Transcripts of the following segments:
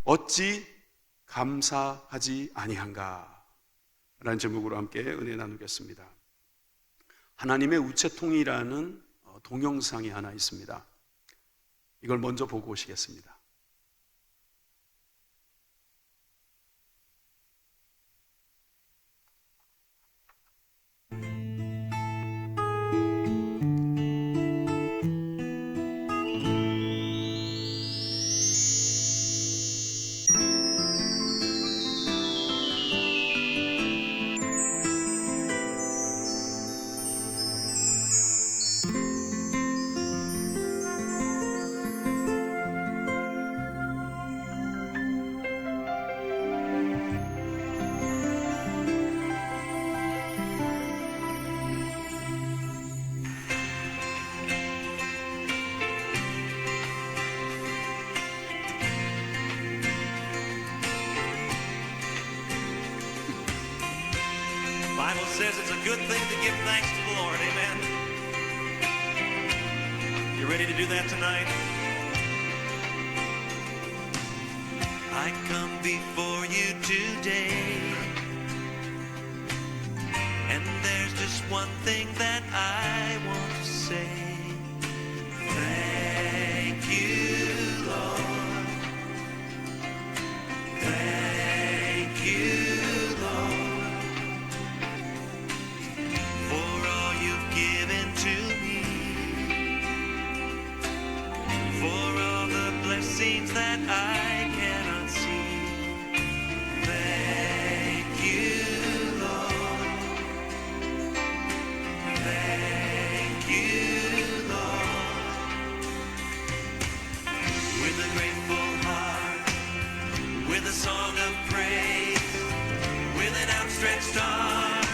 어찌 감사하지 아니한가? 라는 제목으로 함께 은혜 나누겠습니다. 하나님의 우체통이라는 동영상이 하나 있습니다. 이걸 먼저 보고 오시겠습니다. The Bible says it's a good thing to give thanks to the Lord. Amen. You ready to do that tonight? I come before you today, and there's just one thing that I want to say. Thank you, Lord. Thank you, Lord, for all you've given to me, for all the blessings that I cannot see. Thank you, Lord. Thank you, Lord. With a grateful heart, with a song of praise, with an outstretched arm,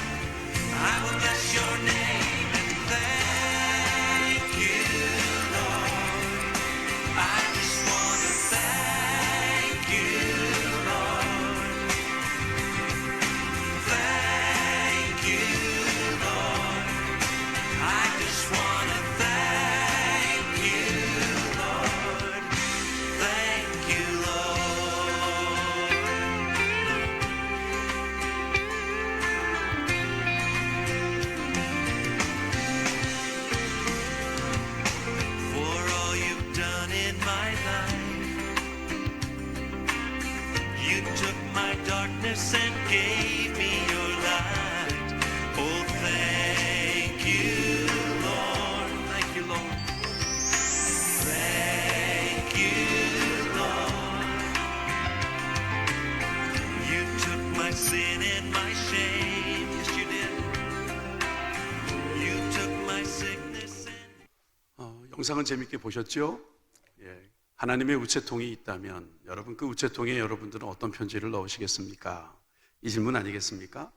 I will bless your name and thank you, Lord. I just want to thank you, Lord. Thank you, Lord. I just want to thank you, Lord. Thank you, Lord. For all you've done in my life, you took my darkness and gave me your light. Oh, thank you, Lord. Thank you, Lord. Thank you, Lord. You took my sin and my shame. Yes, you did. You took my sickness and 영상은 재밌게 보셨죠? 예, 하나님의 우체통이 있다면 여러분 그 우체통에 여러분들은 어떤 편지를 넣으시겠습니까? 이 질문 아니겠습니까?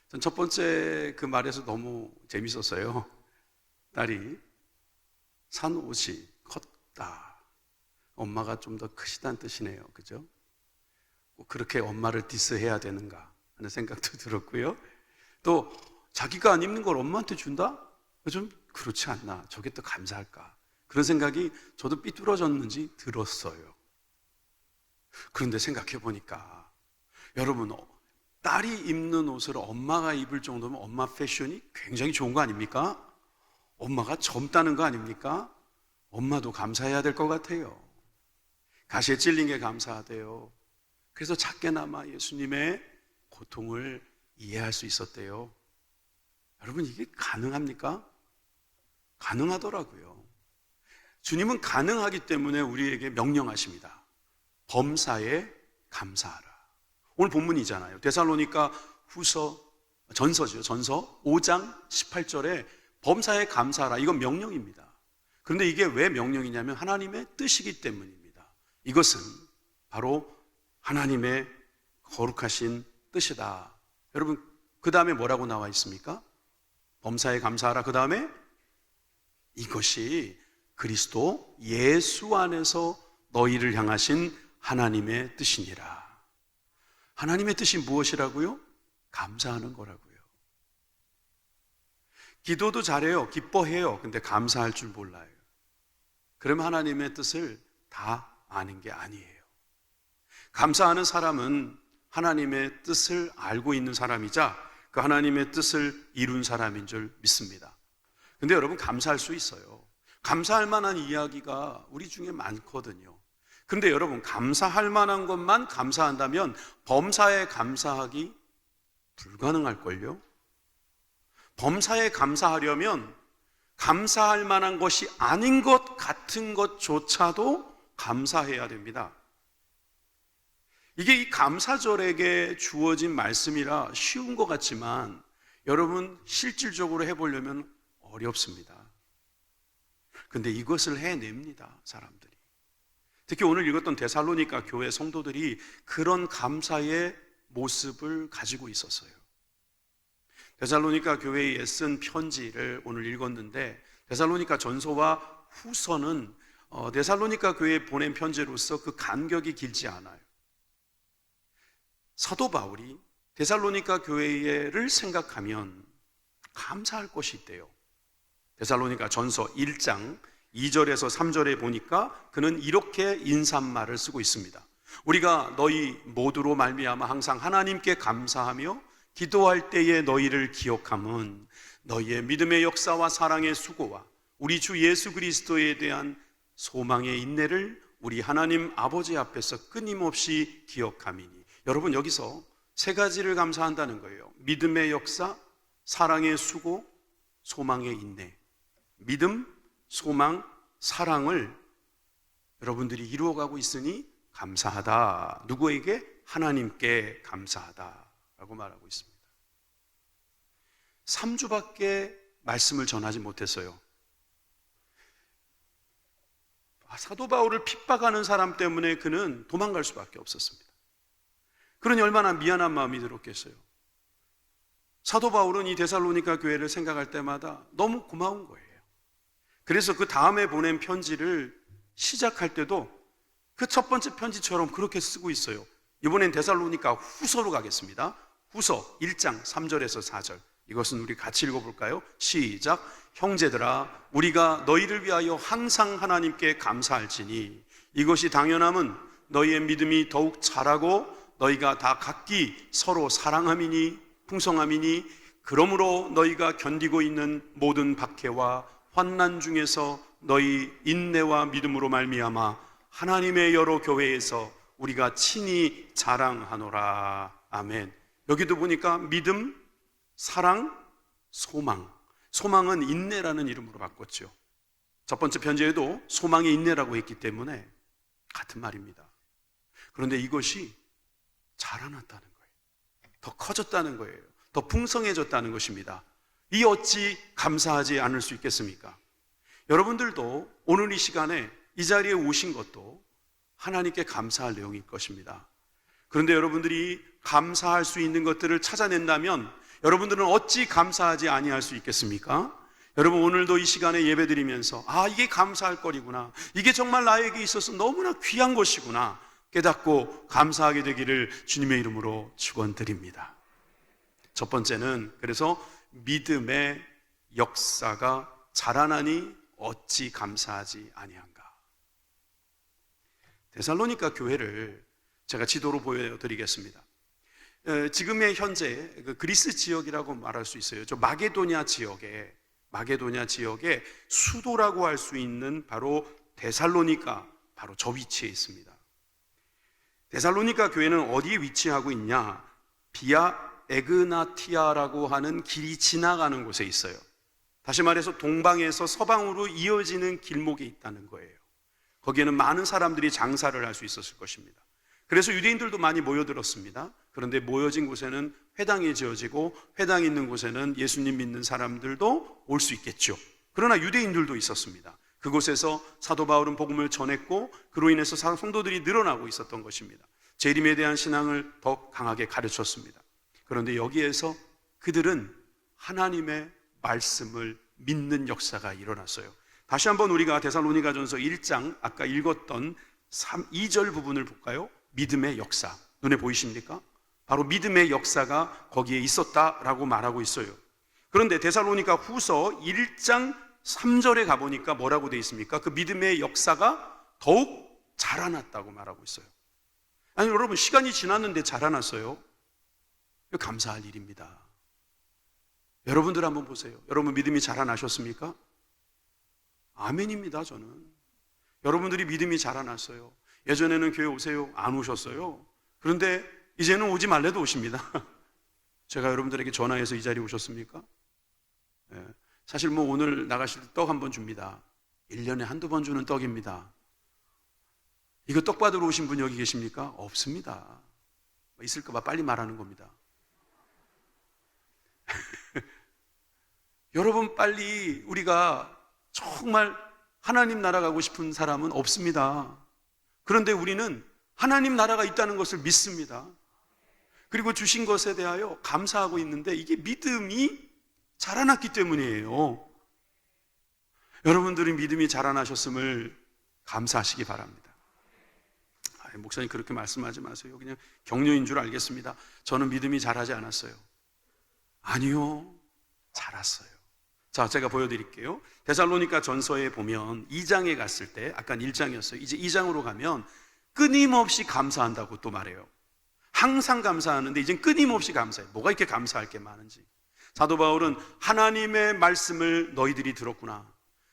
전 첫 번째 그 말에서 너무 재밌었어요. 딸이 산 옷이 컸다. 엄마가 좀 더 크시다는 뜻이네요. 그죠? 꼭 그렇게 엄마를 디스해야 되는가 하는 생각도 들었고요. 또 자기가 안 입는 걸 엄마한테 준다? 좀 그렇지 않나? 저게 또 감사할까? 그런 생각이 저도 삐뚤어졌는지 들었어요. 그런데 생각해 보니까 여러분, 딸이 입는 옷을 엄마가 입을 정도면 엄마 패션이 굉장히 좋은 거 아닙니까? 엄마가 젊다는 거 아닙니까? 엄마도 감사해야 될 것 같아요. 가시에 찔린 게 감사하대요. 그래서 작게나마 예수님의 고통을 이해할 수 있었대요. 여러분, 이게 가능합니까? 가능하더라고요. 주님은 가능하기 때문에 우리에게 명령하십니다. 범사에 감사하라. 오늘 본문이잖아요. 데살로니가 후서, 전서죠. 전서 5장 18절에 범사에 감사하라. 이건 명령입니다. 그런데 이게 왜 명령이냐면 하나님의 뜻이기 때문입니다. 이것은 바로 하나님의 거룩하신 뜻이다. 여러분, 그 다음에 뭐라고 나와 있습니까? 범사에 감사하라. 그 다음에 이것이 그리스도 예수 안에서 너희를 향하신 하나님의 뜻이니라. 하나님의 뜻이 무엇이라고요? 감사하는 거라고요. 기도도 잘해요. 기뻐해요. 근데 감사할 줄 몰라요. 그러면 하나님의 뜻을 다 아는 게 아니에요. 감사하는 사람은 하나님의 뜻을 알고 있는 사람이자 그 하나님의 뜻을 이룬 사람인 줄 믿습니다. 근데 여러분, 감사할 수 있어요. 감사할 만한 이야기가 우리 중에 많거든요. 근데 여러분, 감사할 만한 것만 감사한다면 범사에 감사하기 불가능할걸요? 범사에 감사하려면 감사할 만한 것이 아닌 것 같은 것조차도 감사해야 됩니다. 이게 이 감사절에게 주어진 말씀이라 쉬운 것 같지만 여러분, 실질적으로 해보려면 어렵습니다. 근데 이것을 해냅니다, 사람들이. 특히 오늘 읽었던 데살로니가 교회 성도들이 그런 감사의 모습을 가지고 있었어요. 데살로니가 교회에 쓴 편지를 오늘 읽었는데, 데살로니가 전서와 후서는 데살로니가 교회에 보낸 편지로서 그 간격이 길지 않아요. 사도 바울이 데살로니가 교회를 생각하면 감사할 것이 있대요. 데살로니가 전서 1장 2절에서 3절에 보니까 그는 이렇게 인사말을 쓰고 있습니다. 우리가 너희 모두로 말미암아 항상 하나님께 감사하며 기도할 때에 너희를 기억함은 너희의 믿음의 역사와 사랑의 수고와 우리 주 예수 그리스도에 대한 소망의 인내를 우리 하나님 아버지 앞에서 끊임없이 기억함이니. 여러분, 여기서 세 가지를 감사한다는 거예요. 믿음의 역사, 사랑의 수고, 소망의 인내. 믿음, 소망, 사랑을 여러분들이 이루어가고 있으니 감사하다. 누구에게? 하나님께 감사하다라고 말하고 있습니다. 3주밖에 말씀을 전하지 못했어요. 사도 바울을 핍박하는 사람 때문에 그는 도망갈 수밖에 없었습니다. 그러니 얼마나 미안한 마음이 들었겠어요. 사도 바울은 이 데살로니가 교회를 생각할 때마다 너무 고마운 거예요. 그래서 그 다음에 보낸 편지를 시작할 때도 그 첫 번째 편지처럼 그렇게 쓰고 있어요. 이번엔 데살로니가 후서로 가겠습니다. 후서 1장 3절에서 4절. 이것은 우리 같이 읽어볼까요? 시작. 형제들아, 우리가 너희를 위하여 항상 하나님께 감사할지니 이것이 당연함은 너희의 믿음이 더욱 자라고 너희가 다 각기 서로 사랑함이니 풍성함이니 그러므로 너희가 견디고 있는 모든 박해와 환난 중에서 너희 인내와 믿음으로 말미암아 하나님의 여러 교회에서 우리가 친히 자랑하노라. 아멘. 여기도 보니까 믿음, 사랑, 소망. 소망은 인내라는 이름으로 바꿨죠. 첫 번째 편지에도 소망의 인내라고 했기 때문에 같은 말입니다. 그런데 이것이 자라났다는 거예요. 더 커졌다는 거예요. 더 풍성해졌다는 것입니다. 이 어찌 감사하지 않을 수 있겠습니까? 여러분들도 오늘 이 시간에 이 자리에 오신 것도 하나님께 감사할 내용일 것입니다. 그런데 여러분들이 감사할 수 있는 것들을 찾아낸다면 여러분들은 어찌 감사하지 아니할 수 있겠습니까? 여러분, 오늘도 이 시간에 예배드리면서 이게 감사할 거리구나, 이게 정말 나에게 있어서 너무나 귀한 것이구나 깨닫고 감사하게 되기를 주님의 이름으로 축원드립니다. 첫 번째는 그래서 믿음의 역사가 자라나니 어찌 감사하지 아니한가. 데살로니가 교회를 제가 지도로 보여드리겠습니다. 지금의 현재 그리스 지역이라고 말할 수 있어요. 저 마게도냐 지역에 수도라고 할 수 있는 바로 데살로니가 바로 저 위치에 있습니다. 데살로니가 교회는 어디에 위치하고 있냐? 비아 에그나티아라고 하는 길이 지나가는 곳에 있어요. 다시 말해서 동방에서 서방으로 이어지는 길목에 있다는 거예요. 거기에는 많은 사람들이 장사를 할 수 있었을 것입니다. 그래서 유대인들도 많이 모여들었습니다. 그런데 모여진 곳에는 회당이 지어지고 회당이 있는 곳에는 예수님 믿는 사람들도 올 수 있겠죠. 그러나 유대인들도 있었습니다. 그곳에서 사도 바울은 복음을 전했고 그로 인해서 성도들이 늘어나고 있었던 것입니다. 재림에 대한 신앙을 더 강하게 가르쳤습니다. 그런데 여기에서 그들은 하나님의 말씀을 믿는 역사가 일어났어요. 다시 한번 우리가 데살로니가전서 1장 아까 읽었던 2절 부분을 볼까요? 믿음의 역사. 눈에 보이십니까? 바로 믿음의 역사가 거기에 있었다라고 말하고 있어요. 그런데 데살로니가 후서 1장 3절에 가보니까 뭐라고 되어 있습니까? 그 믿음의 역사가 더욱 자라났다고 말하고 있어요. 아니 여러분, 시간이 지났는데 자라났어요. 이거 감사할 일입니다. 여러분들 한번 보세요. 여러분 믿음이 자라나셨습니까? 아멘입니다. 저는 여러분들이 믿음이 자라났어요. 예전에는 교회 오세요 안 오셨어요. 그런데 이제는 오지 말래도 오십니다. 제가 여러분들에게 전화해서 이 자리에 오셨습니까? 예. 사실 뭐 오늘 나가실 때 떡 한 번 줍니다. 1년에 한두 번 주는 떡입니다. 이거 떡 받으러 오신 분 여기 계십니까? 없습니다. 있을까 봐 빨리 말하는 겁니다. 여러분, 빨리 우리가 정말 하나님 나라 가고 싶은 사람은 없습니다. 그런데 우리는 하나님 나라가 있다는 것을 믿습니다. 그리고 주신 것에 대하여 감사하고 있는데 이게 믿음이 자라났기 때문이에요. 여러분들이 믿음이 자라나셨음을 감사하시기 바랍니다. 목사님 그렇게 말씀하지 마세요. 그냥 격려인 줄 알겠습니다. 저는 믿음이 자라지 않았어요. 아니요, 자랐어요. 자, 제가 보여드릴게요. 데살로니가 전서에 보면 2장에 갔을 때, 아까 1장이었어요. 이제 2장으로 가면 끊임없이 감사한다고 또 말해요. 항상 감사하는데 이젠 끊임없이 감사해. 뭐가 이렇게 감사할 게 많은지. 사도 바울은 하나님의 말씀을 너희들이 들었구나.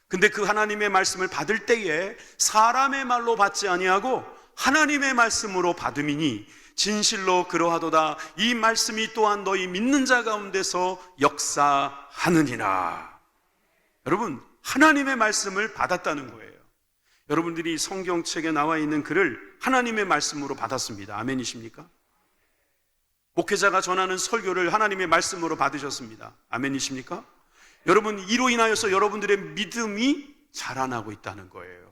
근데 그 하나님의 말씀을 받을 때에 사람의 말로 받지 아니하고 하나님의 말씀으로 받음이니 진실로 그러하도다. 이 말씀이 또한 너희 믿는 자 가운데서 역사하느니라. 여러분, 하나님의 말씀을 받았다는 거예요. 여러분들이 성경책에 나와 있는 글을 하나님의 말씀으로 받았습니다. 아멘이십니까? 목회자가 전하는 설교를 하나님의 말씀으로 받으셨습니다. 아멘이십니까? 여러분, 이로 인하여서 여러분들의 믿음이 자라나고 있다는 거예요.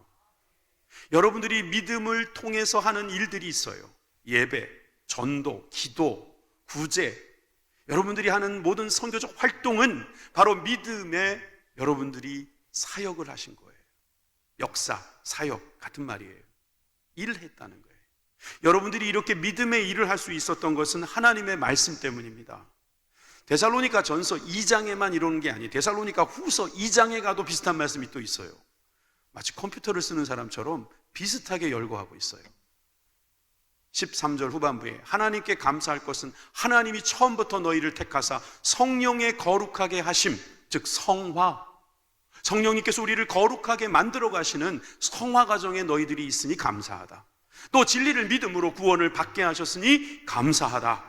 여러분들이 믿음을 통해서 하는 일들이 있어요. 예배, 전도, 기도, 구제, 여러분들이 하는 모든 선교적 활동은 바로 믿음에 여러분들이 사역을 하신 거예요. 역사, 사역 같은 말이에요. 일을 했다는 거예요. 여러분들이 이렇게 믿음의 일을 할 수 있었던 것은 하나님의 말씀 때문입니다. 데살로니가 전서 2장에만 이러는 게 아니에요. 데살로니가 후서 2장에 가도 비슷한 말씀이 또 있어요. 마치 컴퓨터를 쓰는 사람처럼 비슷하게 열거하고 있어요. 13절 후반부에 하나님께 감사할 것은 하나님이 처음부터 너희를 택하사 성령의 거룩하게 하심, 즉 성화, 성령님께서 우리를 거룩하게 만들어 가시는 성화 과정에 너희들이 있으니 감사하다. 또 진리를 믿음으로 구원을 받게 하셨으니 감사하다.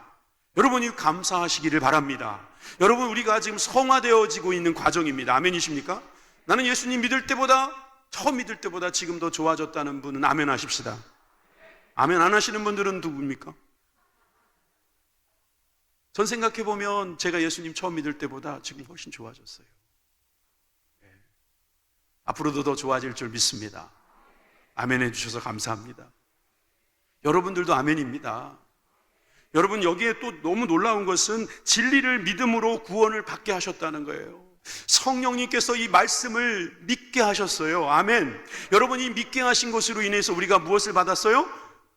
여러분이 감사하시기를 바랍니다. 여러분, 우리가 지금 성화되어지고 있는 과정입니다. 아멘이십니까? 나는 예수님 믿을 때보다, 처음 믿을 때보다 지금 더 좋아졌다는 분은 아멘 하십시다. 아멘 안 하시는 분들은 누굽니까? 전 생각해 보면 제가 예수님 처음 믿을 때보다 지금 훨씬 좋아졌어요. 네. 앞으로도 더 좋아질 줄 믿습니다. 아멘 해주셔서 감사합니다. 여러분들도 아멘입니다. 여러분, 여기에 또 너무 놀라운 것은 진리를 믿음으로 구원을 받게 하셨다는 거예요. 성령님께서 이 말씀을 믿게 하셨어요. 아멘. 여러분이 믿게 하신 것으로 인해서 우리가 무엇을 받았어요?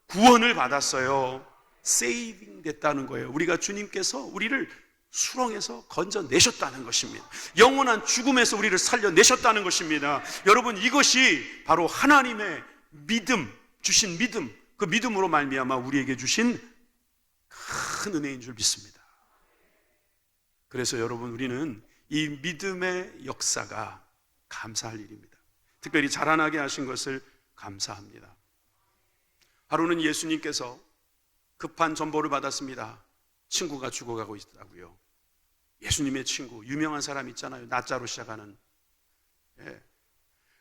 구원을 받았어요. 세이빙 됐다는 거예요. 우리가 주님께서 우리를 수렁에서 건져내셨다는 것입니다. 영원한 죽음에서 우리를 살려내셨다는 것입니다. 여러분, 이것이 바로 하나님의 믿음, 주신 믿음, 그 믿음으로 말미암아 우리에게 주신 큰 은혜인 줄 믿습니다. 그래서 여러분, 우리는 이 믿음의 역사가 감사할 일입니다. 특별히 자라나게 하신 것을 감사합니다. 하루는 예수님께서 급한 전보를 받았습니다. 친구가 죽어가고 있다고요. 예수님의 친구, 유명한 사람 있잖아요. 나자로 시작하는.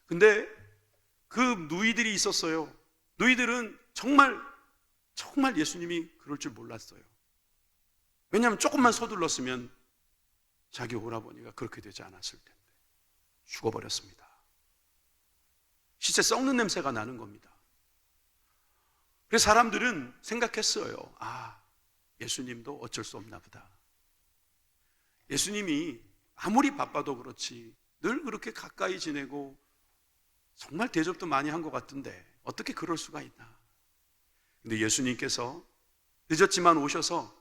근데 그 누이들이 있었어요. 누이들은 정말 예수님이 그럴 줄 몰랐어요. 왜냐하면 조금만 서둘렀으면 자기 오라버니가 그렇게 되지 않았을 텐데 죽어버렸습니다. 시체 썩는 냄새가 나는 겁니다. 그래서 사람들은 생각했어요. 예수님도 어쩔 수 없나 보다. 예수님이 아무리 바빠도 그렇지 늘 그렇게 가까이 지내고 정말 대접도 많이 한 것 같은데 어떻게 그럴 수가 있나. 근데 예수님께서 늦었지만 오셔서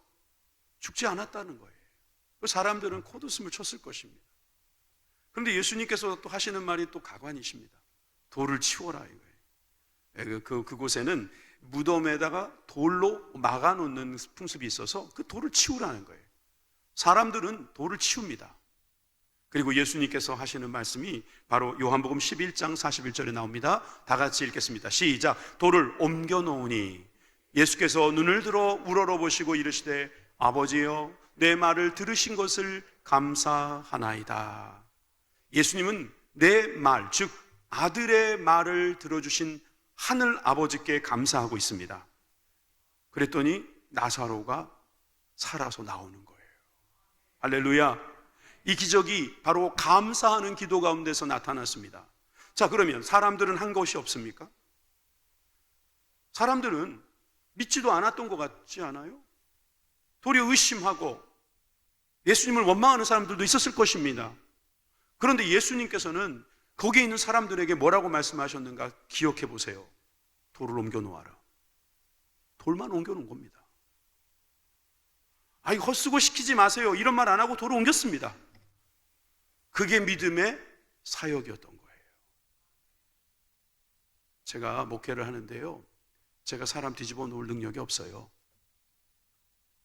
죽지 않았다는 거예요. 사람들은 콧웃음을 쳤을 것입니다. 그런데 예수님께서 또 하시는 말이 또 가관이십니다. 돌을 치워라 이거예요. 그곳에는 무덤에다가 돌로 막아놓는 풍습이 있어서 그 돌을 치우라는 거예요. 사람들은 돌을 치웁니다. 그리고 예수님께서 하시는 말씀이 바로 요한복음 11장 41절에 나옵니다. 다 같이 읽겠습니다. 시작. 돌을 옮겨 놓으니 예수께서 눈을 들어 우러러보시고 이르시되 아버지여 내 말을 들으신 것을 감사하나이다. 예수님은 내 말, 즉 아들의 말을 들어주신 하늘 아버지께 감사하고 있습니다. 그랬더니 나사로가 살아서 나오는 거예요. 할렐루야. 이 기적이 바로 감사하는 기도 가운데서 나타났습니다. 자, 그러면 사람들은 한 것이 없습니까? 사람들은 믿지도 않았던 것 같지 않아요? 도리어 의심하고 예수님을 원망하는 사람들도 있었을 것입니다. 그런데 예수님께서는 거기에 있는 사람들에게 뭐라고 말씀하셨는가 기억해 보세요. 돌을 옮겨 놓아라. 돌만 옮겨 놓은 겁니다. 이거 헛수고 시키지 마세요. 이런 말 안 하고 돌을 옮겼습니다. 그게 믿음의 사역이었던 거예요. 제가 목회를 하는데요, 제가 사람 뒤집어 놓을 능력이 없어요.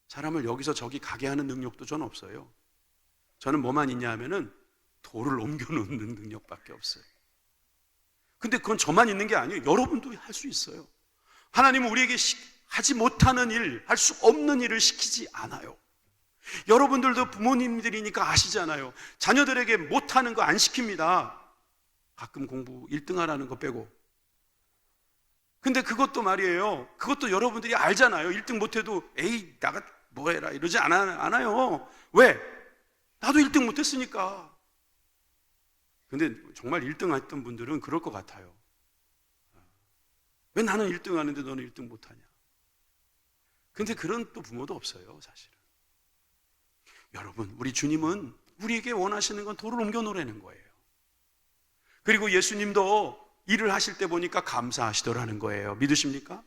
사람을 여기서 저기 가게 하는 능력도 전 없어요. 저는 뭐만 있냐 하면은 돌을 옮겨 놓는 능력밖에 없어요. 근데 그건 저만 있는 게 아니에요. 여러분도 할 수 있어요. 하나님은 우리에게 하지 못하는 일, 할 수 없는 일을 시키지 않아요. 여러분들도 부모님들이니까 아시잖아요. 자녀들에게 못하는 거 안 시킵니다. 가끔 공부 1등 하라는 거 빼고. 근데 그것도 말이에요, 그것도 여러분들이 알잖아요. 1등 못해도 에이 나가 뭐해라 이러지 않아요. 왜? 나도 1등 못했으니까. 근데 정말 1등 했던 분들은 그럴 것 같아요. 왜 나는 1등 하는데 너는 1등 못하냐. 근데 그런 또 부모도 없어요, 사실은. 여러분, 우리 주님은 우리에게 원하시는 건 돌을 옮겨 놓으라는 거예요. 그리고 예수님도 일을 하실 때 보니까 감사하시더라는 거예요. 믿으십니까?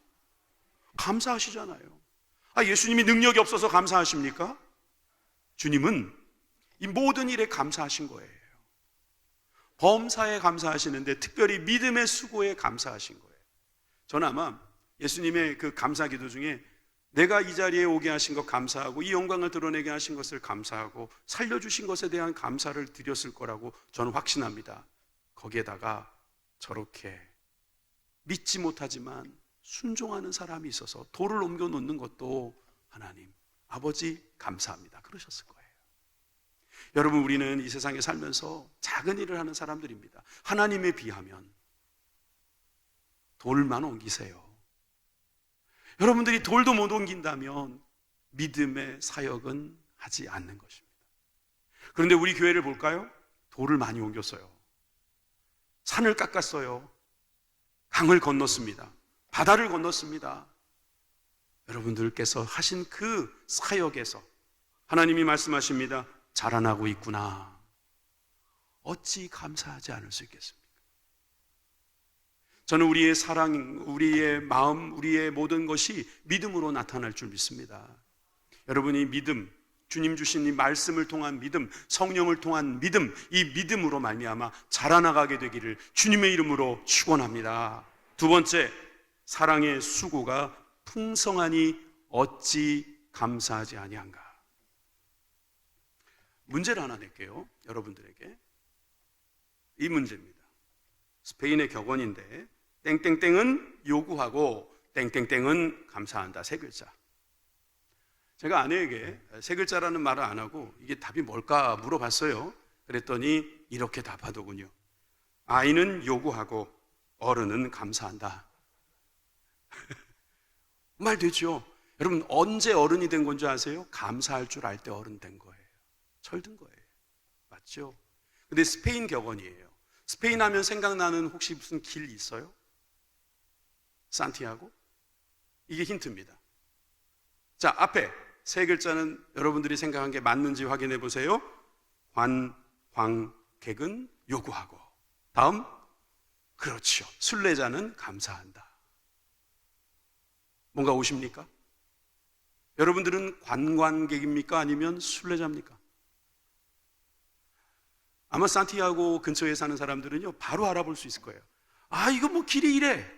감사하시잖아요. 예수님이 능력이 없어서 감사하십니까? 주님은 이 모든 일에 감사하신 거예요. 범사에 감사하시는데 특별히 믿음의 수고에 감사하신 거예요. 저는 아마 예수님의 그 감사 기도 중에 내가 이 자리에 오게 하신 것 감사하고 이 영광을 드러내게 하신 것을 감사하고 살려주신 것에 대한 감사를 드렸을 거라고 저는 확신합니다. 거기에다가 저렇게 믿지 못하지만 순종하는 사람이 있어서 돌을 옮겨 놓는 것도 하나님, 아버지 감사합니다 그러셨을 거예요. 여러분, 우리는 이 세상에 살면서 작은 일을 하는 사람들입니다. 하나님에 비하면 돌만 옮기세요. 여러분들이 돌도 못 옮긴다면 믿음의 사역은 하지 않는 것입니다. 그런데 우리 교회를 볼까요? 돌을 많이 옮겼어요. 산을 깎았어요. 강을 건넜습니다. 바다를 건넜습니다. 여러분들께서 하신 그 사역에서 하나님이 말씀하십니다. 자라나고 있구나. 어찌 감사하지 않을 수 있겠습니까? 저는 우리의 사랑, 우리의 마음, 우리의 모든 것이 믿음으로 나타날 줄 믿습니다. 여러분이 믿음, 주님 주신 이 말씀을 통한 믿음, 성령을 통한 믿음, 이 믿음으로 말미암아 자라나가게 되기를 주님의 이름으로 축원합니다. 두 번째, 사랑의 수고가 풍성하니 어찌 감사하지 아니한가. 문제를 하나 낼게요, 여러분들에게. 이 문제입니다. 스페인의 격언인데 땡땡땡은 요구하고 땡땡땡은 감사한다. 세 글자. 제가 아내에게 세 글자라는 말을 안 하고 이게 답이 뭘까 물어봤어요. 그랬더니 이렇게 답하더군요. 아이는 요구하고 어른은 감사한다. 말 되죠? 여러분, 언제 어른이 된 건지 아세요? 감사할 줄 알 때 어른 된 거예요. 철든 거예요. 맞죠? 근데 스페인 격언이에요. 스페인 하면 생각나는 혹시 무슨 길 있어요? 산티아고? 이게 힌트입니다. 자, 앞에 세 글자는 여러분들이 생각한 게 맞는지 확인해 보세요. 관광객은 요구하고. 다음, 그렇죠. 순례자는 감사한다. 뭔가 오십니까? 여러분들은 관광객입니까? 아니면 순례자입니까? 아마 산티아고 근처에 사는 사람들은요 바로 알아볼 수 있을 거예요. 이거 뭐 길이 이래.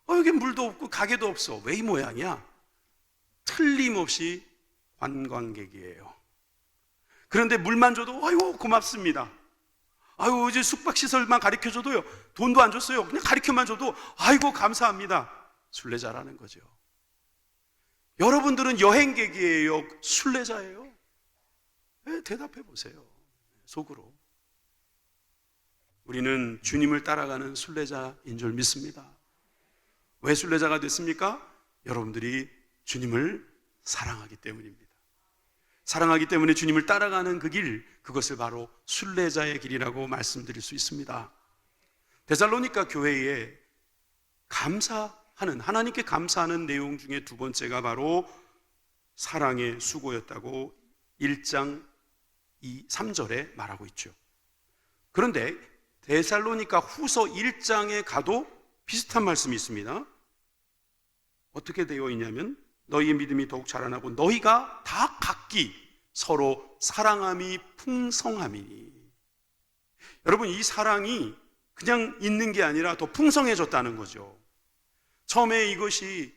여기 물도 없고 가게도 없어. 왜 이 모양이야? 틀림없이 관광객이에요. 그런데 물만 줘도 아이고 고맙습니다. 아유 이제 숙박시설만 가르쳐줘도요, 돈도 안 줬어요. 그냥 가르쳐만 줘도 아이고 감사합니다. 순례자라는 거죠. 여러분들은 여행객이에요, 순례자예요? 네, 대답해 보세요. 속으로. 우리는 주님을 따라가는 순례자인 줄 믿습니다. 왜 순례자가 됐습니까? 여러분들이 주님을 사랑하기 때문입니다. 사랑하기 때문에 주님을 따라가는 그 길, 그것을 바로 순례자의 길이라고 말씀드릴 수 있습니다. 데살로니가 교회에 감사하는, 하나님께 감사하는 내용 중에 두 번째가 바로 사랑의 수고였다고 1장 3절에 말하고 있죠. 그런데 데살로니가 후서 1장에 가도 비슷한 말씀이 있습니다. 어떻게 되어 있냐면 너희의 믿음이 더욱 자라나고 너희가 다 각기 서로 사랑함이 풍성함이니. 여러분, 이 사랑이 그냥 있는 게 아니라 더 풍성해졌다는 거죠. 처음에 이것이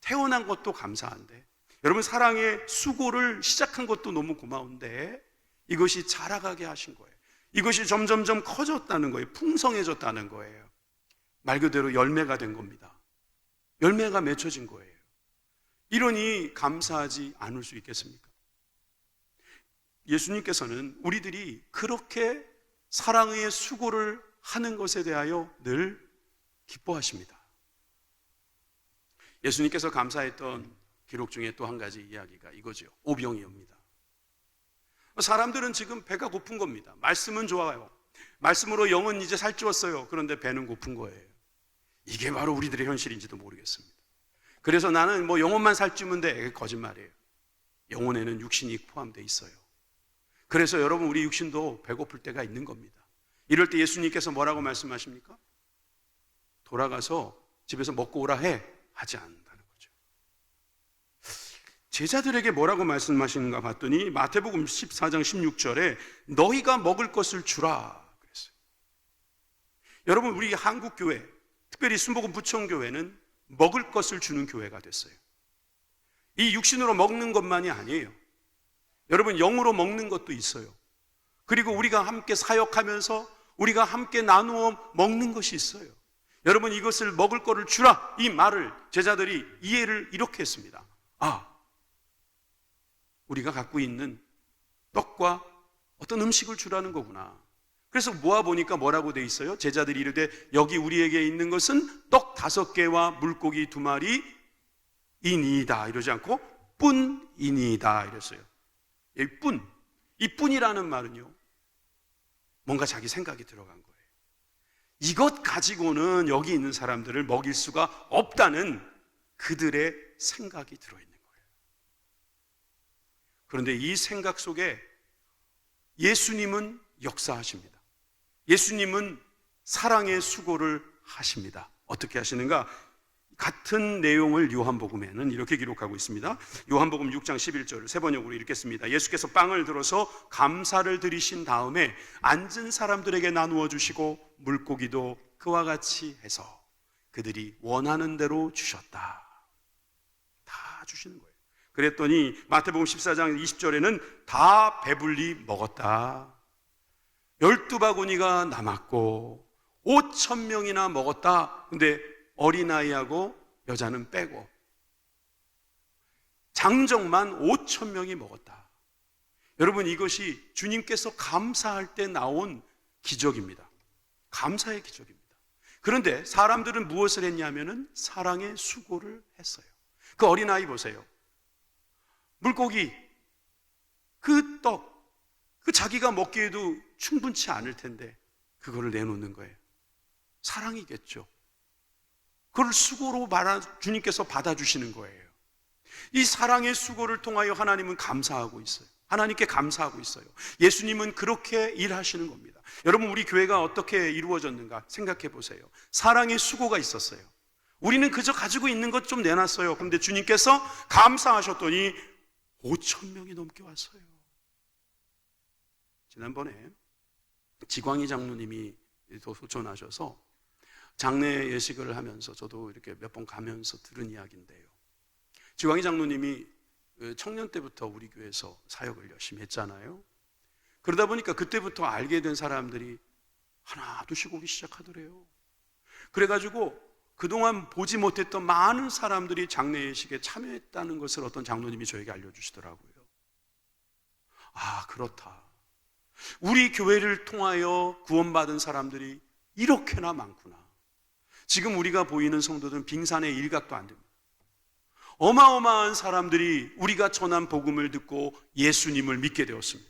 태어난 것도 감사한데, 여러분 사랑의 수고를 시작한 것도 너무 고마운데 이것이 자라가게 하신 거예요. 이것이 점점점 커졌다는 거예요. 풍성해졌다는 거예요. 말 그대로 열매가 된 겁니다. 열매가 맺혀진 거예요. 이러니 감사하지 않을 수 있겠습니까? 예수님께서는 우리들이 그렇게 사랑의 수고를 하는 것에 대하여 늘 기뻐하십니다. 예수님께서 감사했던 기록 중에 또 한 가지 이야기가 이거죠. 오병이어입니다. 사람들은 지금 배가 고픈 겁니다. 말씀은 좋아요. 말씀으로 영은 이제 살찌웠어요. 그런데 배는 고픈 거예요. 이게 바로 우리들의 현실인지도 모르겠습니다. 그래서 나는 뭐 영혼만 살찌우면 돼. 이게 거짓말이에요. 영혼에는 육신이 포함되어 있어요. 그래서 여러분, 우리 육신도 배고플 때가 있는 겁니다. 이럴 때 예수님께서 뭐라고 말씀하십니까? 돌아가서 집에서 먹고 오라 해. 하지 않는다는 거죠. 제자들에게 뭐라고 말씀하시는가 봤더니 마태복음 14장 16절에 너희가 먹을 것을 주라 그랬어요. 여러분, 우리 한국교회, 특별히 순복음 부천교회는 먹을 것을 주는 교회가 됐어요. 이 육신으로 먹는 것만이 아니에요. 여러분, 영으로 먹는 것도 있어요. 그리고 우리가 함께 사역하면서 우리가 함께 나누어 먹는 것이 있어요. 여러분, 이것을 먹을 거를 주라, 이 말을 제자들이 이해를 이렇게 했습니다. 우리가 갖고 있는 떡과 어떤 음식을 주라는 거구나. 그래서 모아보니까 뭐라고 돼 있어요? 제자들이 이르되 여기 우리에게 있는 것은 떡 5개와 물고기 2마리 이니이다 이러지 않고 뿐이니이다 이랬어요. 여기 뿐, 이 뿐이라는 말은요, 뭔가 자기 생각이 들어간 거예요. 이것 가지고는 여기 있는 사람들을 먹일 수가 없다는 그들의 생각이 들어있는 거예요. 그런데 이 생각 속에 예수님은 역사하십니다. 예수님은 사랑의 수고를 하십니다. 어떻게 하시는가? 같은 내용을 요한복음에는 이렇게 기록하고 있습니다. 요한복음 6장 11절을 세 번역으로 읽겠습니다. 예수께서 빵을 들어서 감사를 드리신 다음에 앉은 사람들에게 나누어 주시고 물고기도 그와 같이 해서 그들이 원하는 대로 주셨다. 다 주시는 거예요. 그랬더니 마태복음 14장 20절에는 다 배불리 먹었다. 12바구니가 남았고 5,000명이나 먹었다. 근데 어린아이하고 여자는 빼고 장정만 5,000명이 먹었다. 여러분, 이것이 주님께서 감사할 때 나온 기적입니다. 감사의 기적입니다. 그런데 사람들은 무엇을 했냐면은 사랑의 수고를 했어요. 그 어린아이 보세요. 물고기, 그 떡, 그 자기가 먹기에도 충분치 않을 텐데 그거를 내놓는 거예요. 사랑이겠죠. 그걸 수고로 주님께서 받아주시는 거예요. 이 사랑의 수고를 통하여 하나님은 감사하고 있어요. 하나님께 감사하고 있어요. 예수님은 그렇게 일하시는 겁니다. 여러분, 우리 교회가 어떻게 이루어졌는가 생각해 보세요. 사랑의 수고가 있었어요. 우리는 그저 가지고 있는 것 좀 내놨어요. 그런데 주님께서 감사하셨더니 5,000명이 넘게 왔어요. 지난번에 지광희 장로님이 소천하셔서 장례 예식을 하면서 저도 이렇게 몇 번 가면서 들은 이야기인데요. 지광희 장로님이 청년 때부터 우리 교회에서 사역을 열심히 했잖아요. 그러다 보니까 그때부터 알게 된 사람들이 하나 둘씩 오기 시작하더래요. 그래가지고 그동안 보지 못했던 많은 사람들이 장례 예식에 참여했다는 것을 어떤 장로님이 저에게 알려주시더라고요. 아, 그렇다. 우리 교회를 통하여 구원받은 사람들이 이렇게나 많구나. 지금 우리가 보이는 성도들은 빙산의 일각도 안 됩니다. 어마어마한 사람들이 우리가 전한 복음을 듣고 예수님을 믿게 되었습니다.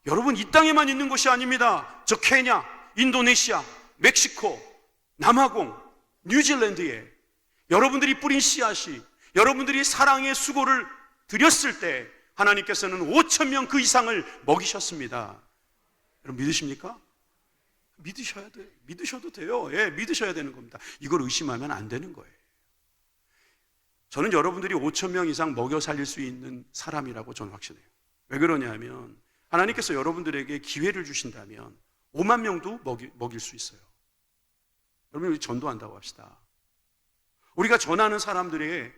여러분, 이 땅에만 있는 것이 아닙니다. 저 케냐, 인도네시아, 멕시코, 남아공, 뉴질랜드에 여러분들이 뿌린 씨앗이, 여러분들이 사랑의 수고를 드렸을 때 하나님께서는 5천 명 그 이상을 먹이셨습니다. 여러분 믿으십니까? 믿으셔야 돼요. 믿으셔도 돼요. 예, 믿으셔야 되는 겁니다. 이걸 의심하면 안 되는 거예요. 저는 여러분들이 5천 명 이상 먹여 살릴 수 있는 사람이라고 저는 확신해요. 왜 그러냐면 하나님께서 여러분들에게 기회를 주신다면 5만 명도 먹일 수 있어요. 여러분, 우리 전도한다고 합시다. 우리가 전하는 사람들에게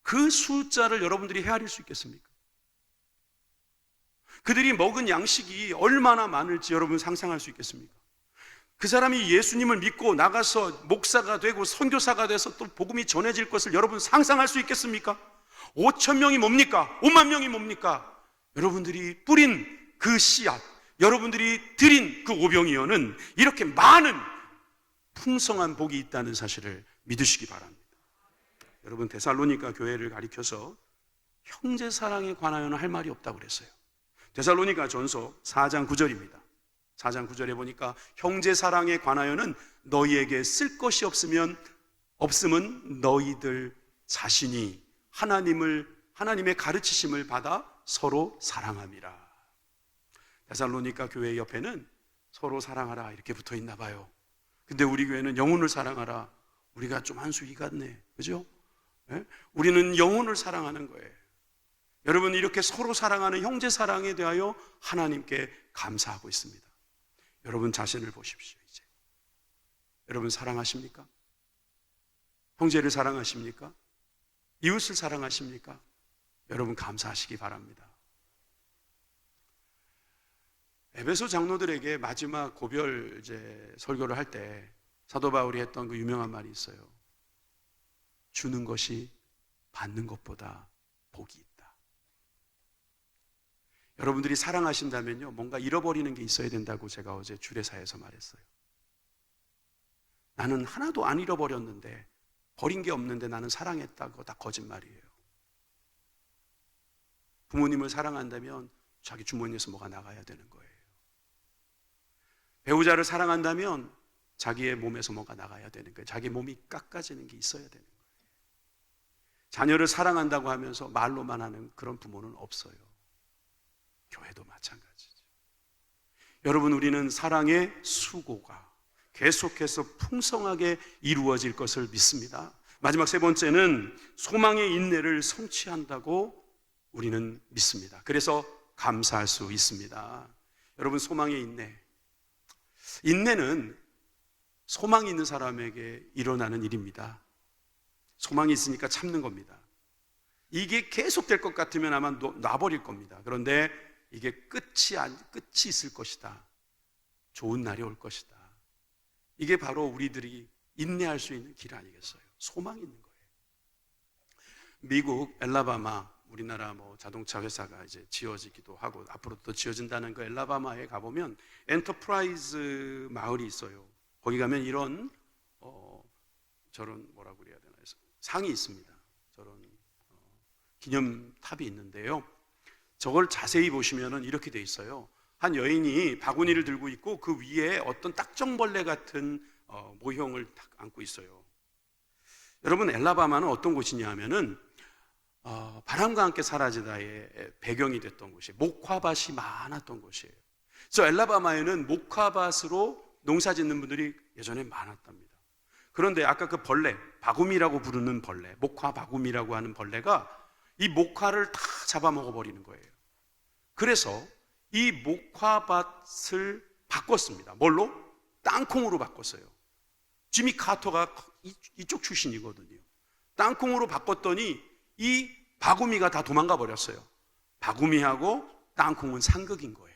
그 숫자를 여러분들이 헤아릴 수 있겠습니까? 그들이 먹은 양식이 얼마나 많을지 여러분 상상할 수 있겠습니까? 그 사람이 예수님을 믿고 나가서 목사가 되고 선교사가 돼서 또 복음이 전해질 것을 여러분 상상할 수 있겠습니까? 5천 명이 뭡니까? 5만 명이 뭡니까? 여러분들이 뿌린 그 씨앗, 여러분들이 드린 그 오병이어는 이렇게 많은 풍성한 복이 있다는 사실을 믿으시기 바랍니다. 여러분, 데살로니가 교회를 가리켜서 형제 사랑에 관하여는 할 말이 없다고 그랬어요. 데살로니가 전서 4장 9절입니다. 4장 9절에 보니까 형제 사랑에 관하여는 너희에게 쓸 것이 없음은 너희들 자신이 하나님의 가르치심을 받아 서로 사랑함이라. 데살로니가 교회 옆에는 서로 사랑하라 이렇게 붙어 있나 봐요. 근데 우리 교회는 영혼을 사랑하라. 우리가 좀 한 수 이갔네. 그죠? 네? 우리는 영혼을 사랑하는 거예요. 여러분, 이렇게 서로 사랑하는 형제 사랑에 대하여 하나님께 감사하고 있습니다. 여러분 자신을 보십시오. 이제 여러분 사랑하십니까? 형제를 사랑하십니까? 이웃을 사랑하십니까? 여러분 감사하시기 바랍니다. 에베소 장로들에게 마지막 고별 설교를 할 때 사도 바울이 했던 그 유명한 말이 있어요. 주는 것이 받는 것보다 복이 있다. 여러분들이 사랑하신다면요, 뭔가 잃어버리는 게 있어야 된다고 제가 어제 주례사에서 말했어요. 나는 하나도 안 잃어버렸는데, 버린 게 없는데 나는 사랑했다고 다 거짓말이에요. 부모님을 사랑한다면 자기 주머니에서 뭐가 나가야 되는 거예요. 배우자를 사랑한다면 자기의 몸에서 뭐가 나가야 되는 거예요. 자기 몸이 깎아지는 게 있어야 되는 거예요. 자녀를 사랑한다고 하면서 말로만 하는 그런 부모는 없어요. 교회도 마찬가지죠. 여러분, 우리는 사랑의 수고가 계속해서 풍성하게 이루어질 것을 믿습니다. 마지막 세 번째는 소망의 인내를 성취한다고 우리는 믿습니다. 그래서 감사할 수 있습니다. 여러분, 소망의 인내. 인내는 소망이 있는 사람에게 일어나는 일입니다. 소망이 있으니까 참는 겁니다. 이게 계속될 것 같으면 아마 놔버릴 겁니다. 그런데 이게 끝이 있을 것이다. 좋은 날이 올 것이다. 이게 바로 우리들이 인내할 수 있는 길 아니겠어요? 소망이 있는 거예요. 미국 엘라바마, 우리나라 자동차 회사가 이제 지어지기도 하고 앞으로 또 지어진다는 그 엘라바마에 가보면 엔터프라이즈 마을이 있어요. 거기 가면 이런 저런 뭐라고 그래야 되나 해서 상이 있습니다. 저런 기념탑이 있는데요. 저걸 자세히 보시면은 이렇게 돼 있어요. 한 여인이 바구니를 들고 있고 그 위에 어떤 딱정벌레 같은 모형을 딱 안고 있어요. 여러분, 엘라바마는 어떤 곳이냐 하면은 바람과 함께 사라지다의 배경이 됐던 곳이에요. 목화밭이 많았던 곳이에요. 그래서 엘라바마에는 목화밭으로 농사 짓는 분들이 예전에 많았답니다. 그런데 아까 그 벌레, 바구미라고 부르는 벌레, 목화 바구미라고 하는 벌레가 이 목화를 다 잡아먹어 버리는 거예요. 그래서 이 목화밭을 바꿨습니다. 뭘로? 땅콩으로 바꿨어요. 지미 카터가 이쪽 출신이거든요. 땅콩으로 바꿨더니 이 바구미가 다 도망가 버렸어요. 바구미하고 땅콩은 상극인 거예요.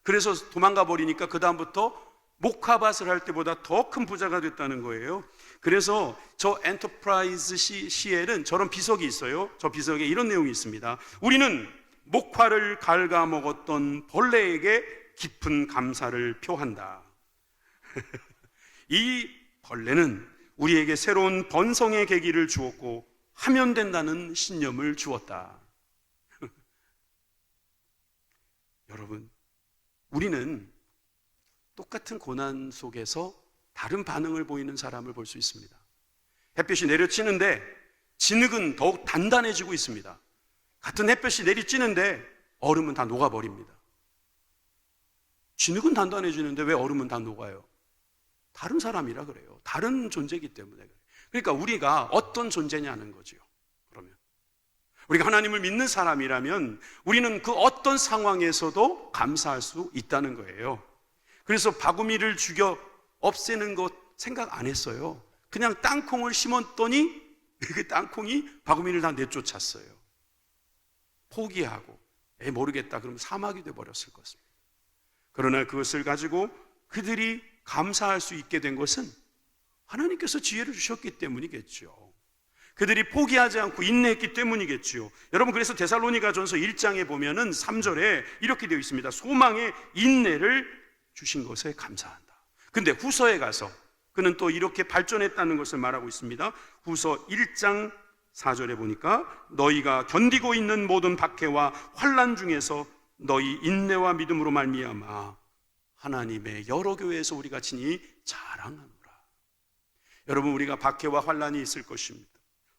그래서 도망가 버리니까 그 다음부터 목화밭을 할 때보다 더 큰 부자가 됐다는 거예요. 그래서 저 엔터프라이즈 CL은 저런 비석이 있어요. 저 비석에 이런 내용이 있습니다. 우리는 목화를 갉아먹었던 벌레에게 깊은 감사를 표한다. 이 벌레는 우리에게 새로운 번성의 계기를 주었고 하면 된다는 신념을 주었다. 여러분, 우리는 똑같은 고난 속에서 다른 반응을 보이는 사람을 볼 수 있습니다. 햇볕이 내려치는데 진흙은 더욱 단단해지고 있습니다. 같은 햇볕이 내리쬐는데 얼음은 다 녹아버립니다. 진흙은 단단해지는데 왜 얼음은 다 녹아요? 다른 사람이라 그래요. 다른 존재이기 때문에 그래요. 그러니까 우리가 어떤 존재냐는 거죠. 그러면 우리가 하나님을 믿는 사람이라면 우리는 그 어떤 상황에서도 감사할 수 있다는 거예요. 그래서 바구미를 죽여 없애는 것 생각 안 했어요. 그냥 땅콩을 심었더니 그 땅콩이 바구미를 다 내쫓았어요. 포기하고 모르겠다 그러면 사막이 되어버렸을 것입니다. 그러나 그것을 가지고 그들이 감사할 수 있게 된 것은 하나님께서 지혜를 주셨기 때문이겠죠. 그들이 포기하지 않고 인내했기 때문이겠죠. 여러분, 그래서 데살로니가전서 1장에 보면은 3절에 이렇게 되어 있습니다. 소망의 인내를 주신 것에 감사한다. 근데 후서에 가서 그는 또 이렇게 발전했다는 것을 말하고 있습니다. 후서 1장 4절에 보니까 너희가 견디고 있는 모든 박해와 환난 중에서 너희 인내와 믿음으로 말미암아 하나님의 여러 교회에서 우리가 친히 자랑하노라. 여러분, 우리가 박해와 환난이 있을 것입니다.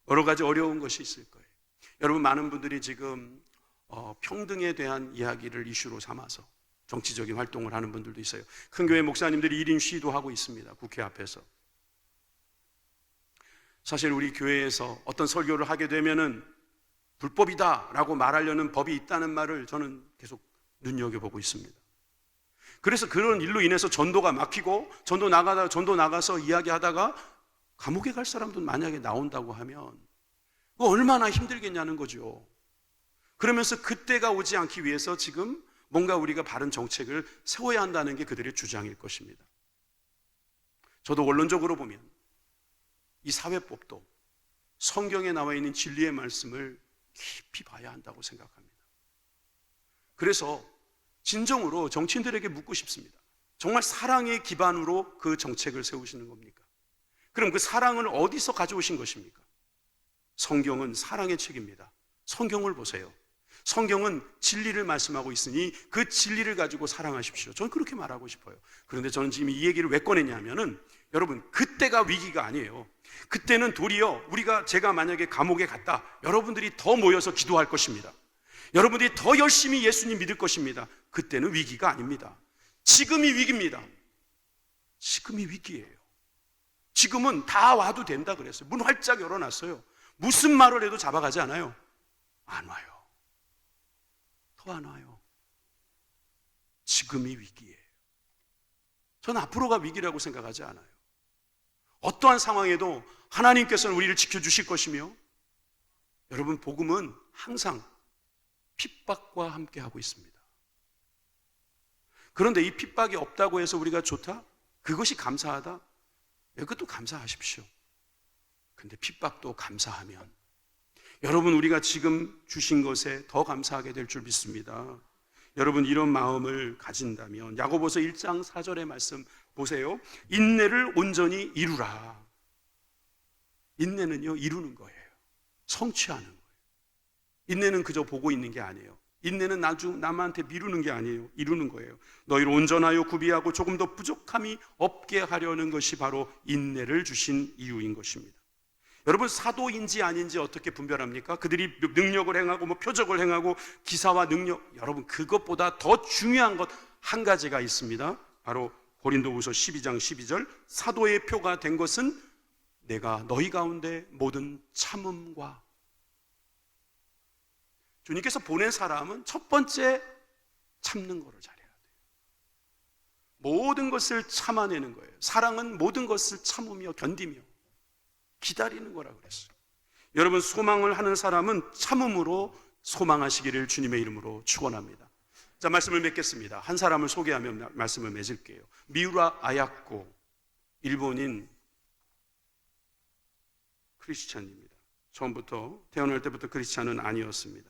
여러 가지 어려운 것이 있을 거예요. 여러분, 많은 분들이 지금 평등에 대한 이야기를 이슈로 삼아서 정치적인 활동을 하는 분들도 있어요. 큰 교회 목사님들이 1인 시위도 하고 있습니다. 국회 앞에서. 사실 우리 교회에서 어떤 설교를 하게 되면은 불법이다라고 말하려는 법이 있다는 말을 저는 계속 눈여겨보고 있습니다. 그래서 그런 일로 인해서 전도가 막히고 전도 나가서 이야기하다가 감옥에 갈 사람도 만약에 나온다고 하면 얼마나 힘들겠냐는 거죠. 그러면서 그때가 오지 않기 위해서 지금 뭔가 우리가 바른 정책을 세워야 한다는 게 그들의 주장일 것입니다. 저도 원론적으로 보면 이 사회법도 성경에 나와 있는 진리의 말씀을 깊이 봐야 한다고 생각합니다. 그래서 진정으로 정치인들에게 묻고 싶습니다. 정말 사랑의 기반으로 그 정책을 세우시는 겁니까? 그럼 그 사랑을 어디서 가져오신 것입니까? 성경은 사랑의 책입니다. 성경을 보세요. 성경은 진리를 말씀하고 있으니 그 진리를 가지고 사랑하십시오. 저는 그렇게 말하고 싶어요. 그런데 저는 지금 이 얘기를 왜 꺼냈냐면은 여러분, 그때가 위기가 아니에요. 그때는 도리어 제가 만약에 감옥에 갔다, 여러분들이 더 모여서 기도할 것입니다. 여러분들이 더 열심히 예수님 믿을 것입니다. 그때는 위기가 아닙니다. 지금이 위기입니다. 지금이 위기예요. 지금은 다 와도 된다 그랬어요. 문 활짝 열어놨어요. 무슨 말을 해도 잡아가지 않아요. 안 와요. 더 안 와요. 지금이 위기예요. 저는 앞으로가 위기라고 생각하지 않아요. 어떠한 상황에도 하나님께서는 우리를 지켜주실 것이며, 여러분, 복음은 항상 핍박과 함께 하고 있습니다. 그런데 이 핍박이 없다고 해서 우리가 좋다? 그것이 감사하다? 그것도 감사하십시오. 근데 핍박도 감사하면 여러분, 우리가 지금 주신 것에 더 감사하게 될 줄 믿습니다. 여러분, 이런 마음을 가진다면 야고보서 1장 4절의 말씀 보세요. 인내를 온전히 이루라. 인내는요, 이루는 거예요. 성취하는 거예요. 인내는 그저 보고 있는 게 아니에요. 인내는 남한테 미루는 게 아니에요. 이루는 거예요. 너희를 온전하여 구비하고 조금 더 부족함이 없게 하려는 것이 바로 인내를 주신 이유인 것입니다. 여러분, 사도인지 아닌지 어떻게 분별합니까? 그들이 능력을 행하고 표적을 행하고 기사와 능력, 여러분, 그것보다 더 중요한 것 한 가지가 있습니다. 바로 고린도후서 12장 12절, 사도의 표가 된 것은 내가 너희 가운데 모든 참음과, 주님께서 보낸 사람은 첫 번째 참는 거를 잘해야 돼요. 모든 것을 참아내는 거예요. 사랑은 모든 것을 참으며 견디며 기다리는 거라고 그랬어요. 여러분, 소망을 하는 사람은 참음으로 소망하시기를 주님의 이름으로 축원합니다. 자, 말씀을 맺겠습니다. 한 사람을 소개하며 말씀을 맺을게요. 미우라 아야코, 일본인 크리스찬입니다. 처음부터, 태어날 때부터 크리스찬은 아니었습니다.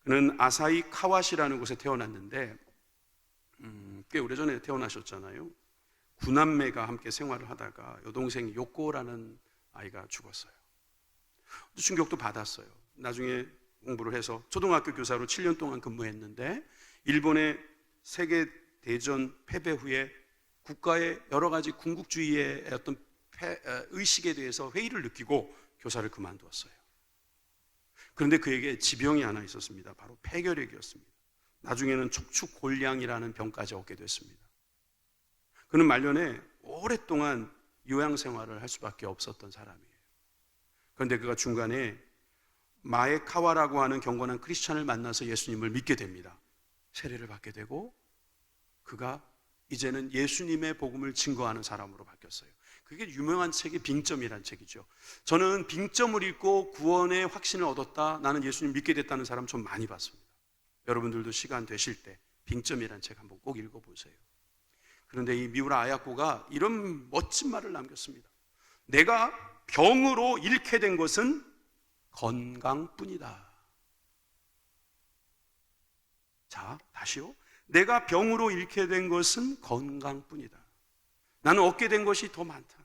그는 아사히 카와시라는 곳에 태어났는데 꽤 오래전에 태어나셨잖아요. 구남매가 함께 생활을 하다가 여동생 요코라는 아이가 죽었어요. 충격도 받았어요. 나중에 공부를 해서 초등학교 교사로 7년 동안 근무했는데 일본의 세계대전 패배 후에 국가의 여러 가지 군국주의의 어떤 의식에 대해서 회의를 느끼고 교사를 그만두었어요. 그런데 그에게 지병이 하나 있었습니다. 바로 폐결핵이었습니다. 나중에는 척추골량이라는 병까지 얻게 됐습니다. 그는 말년에 오랫동안 요양생활을 할 수밖에 없었던 사람이에요. 그런데 그가 중간에 마에카와라고 하는 경건한 크리스찬을 만나서 예수님을 믿게 됩니다. 세례를 받게 되고 그가 이제는 예수님의 복음을 증거하는 사람으로 바뀌었어요. 그게 유명한 책이 빙점이라는 책이죠. 저는 빙점을 읽고 구원의 확신을 얻었다, 나는 예수님 믿게 됐다는 사람 좀 많이 봤습니다. 여러분들도 시간 되실 때 빙점이라는 책 한번 꼭 읽어보세요. 그런데 이 미우라 아야코가 이런 멋진 말을 남겼습니다. 내가 병으로 잃게 된 것은 건강뿐이다. 자, 다시요. 내가 병으로 잃게 된 것은 건강뿐이다. 나는 얻게 된 것이 더 많다.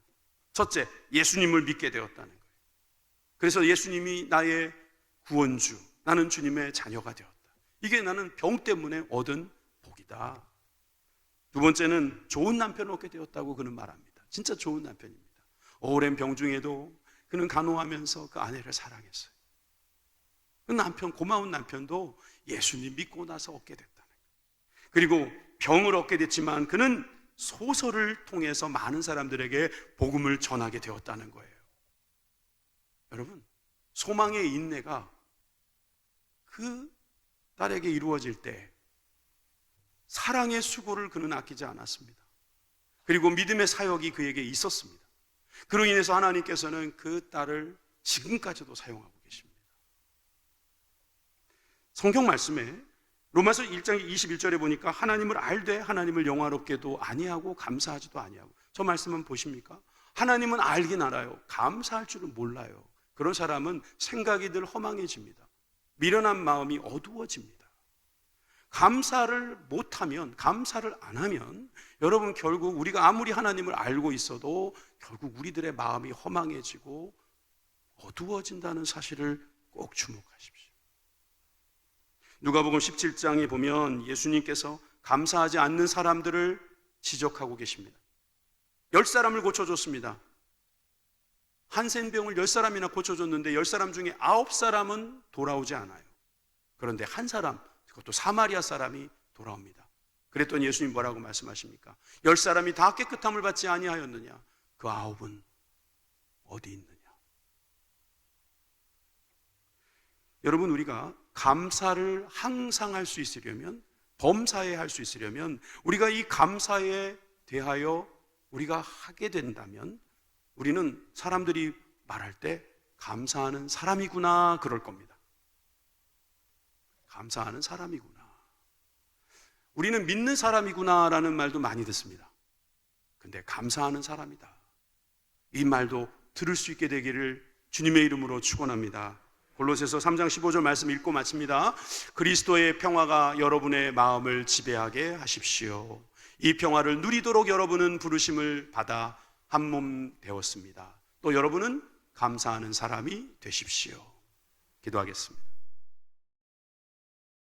첫째, 예수님을 믿게 되었다는 거예요. 그래서 예수님이 나의 구원주, 나는 주님의 자녀가 되었다. 이게 나는 병 때문에 얻은 복이다. 두 번째는 좋은 남편을 얻게 되었다고 그는 말합니다. 진짜 좋은 남편입니다. 오랜 병 중에도 그는 간호하면서 그 아내를 사랑했어요. 그 남편, 고마운 남편도 예수님 믿고 나서 얻게 됐다는 거예요. 그리고 병을 얻게 됐지만 그는 소설을 통해서 많은 사람들에게 복음을 전하게 되었다는 거예요. 여러분, 소망의 인내가 그 딸에게 이루어질 때 사랑의 수고를 그는 아끼지 않았습니다. 그리고 믿음의 사역이 그에게 있었습니다. 그로 인해서 하나님께서는 그 딸을 지금까지도 사용하고 계십니다. 성경 말씀에 로마서 1장 21절에 보니까 하나님을 알되 하나님을 영화롭게도 아니하고 감사하지도 아니하고, 저 말씀은 보십니까? 하나님은 알긴 알아요. 감사할 줄은 몰라요. 그런 사람은 생각이 늘 허망해집니다. 미련한 마음이 어두워집니다. 감사를 못하면, 감사를 안 하면 여러분 결국 우리가 아무리 하나님을 알고 있어도 결국 우리들의 마음이 허망해지고 어두워진다는 사실을 꼭 주목하십시오. 누가복음 17장에 보면 예수님께서 감사하지 않는 사람들을 지적하고 계십니다. 10사람을 고쳐줬습니다. 한센병을 10사람이나 고쳐줬는데 10사람 중에 9사람은 돌아오지 않아요. 그런데 한 사람, 그것도 사마리아 사람이 돌아옵니다. 그랬더니 예수님 뭐라고 말씀하십니까? 10사람이 다 깨끗함을 받지 아니하였느냐? 그 9은 어디 있느냐? 여러분, 우리가 감사를 항상 할 수 있으려면, 범사에 할 수 있으려면, 우리가 이 감사에 대하여 우리가 하게 된다면 우리는 사람들이 말할 때 감사하는 사람이구나 그럴 겁니다. 감사하는 사람이구나. 우리는 믿는 사람이구나라는 말도 많이 듣습니다. 근데 감사하는 사람이다, 이 말도 들을 수 있게 되기를 주님의 이름으로 축원합니다. 골로새서 3장 15절 말씀 읽고 마칩니다. 그리스도의 평화가 여러분의 마음을 지배하게 하십시오. 이 평화를 누리도록 여러분은 부르심을 받아 한 몸 되었습니다. 또 여러분은 감사하는 사람이 되십시오. 기도하겠습니다.